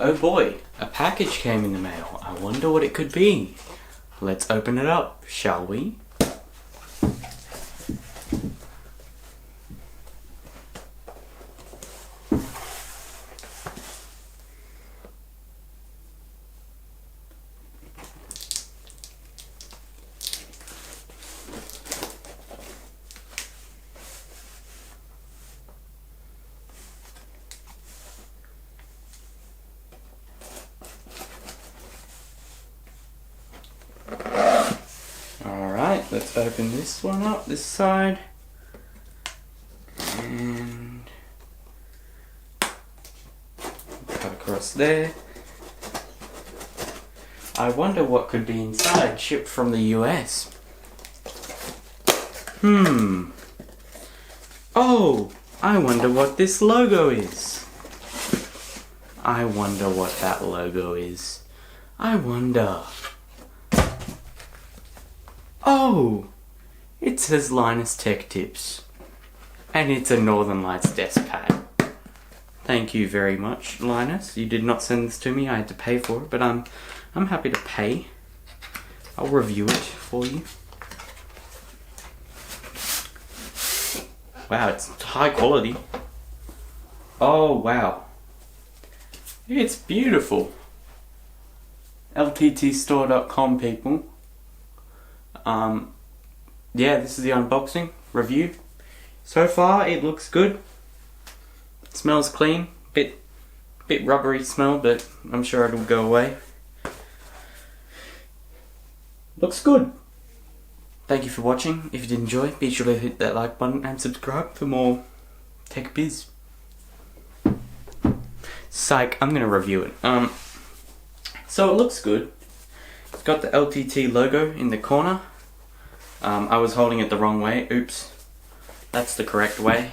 Oh boy, a package came in the mail. I wonder what it could be. Let's open it up, shall we? Alright, let's open this one up, this side. And cut across there. I wonder what could be inside, shipped from the US. Oh, I wonder what this logo is. I wonder what that logo is. I wonder. Oh, it says Linus Tech Tips. And it's a Northern Lights desk pad. Thank you very much, Linus. You did not send this to me. I had to pay for it, but I'm happy to pay. I'll review it for you. Wow, it's high quality. Oh, wow. It's beautiful. LTTstore.com, people. Yeah, this is the unboxing review. So far, it looks good. It smells clean. Bit rubbery smell, but I'm sure it'll go away. Looks good. Thank you for watching. If you did enjoy, be sure to hit that like button and subscribe for more tech biz. Psych, I'm gonna review it. So it looks good. It's got the LTT logo in the corner. I was holding it the wrong way. Oops. That's the correct way.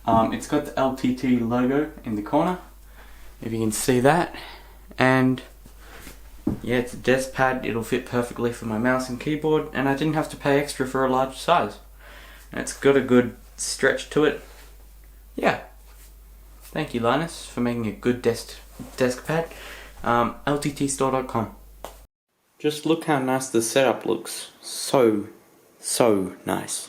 It's got the LTT logo in the corner, if you can see that. And yeah, it's a desk pad. It'll fit perfectly for my mouse and keyboard, and I didn't have to pay extra for a large size. And it's got a good stretch to it. Yeah. Thank you, Linus, for making a good desk pad. LTTstore.com. Just look how nice the setup looks. So nice.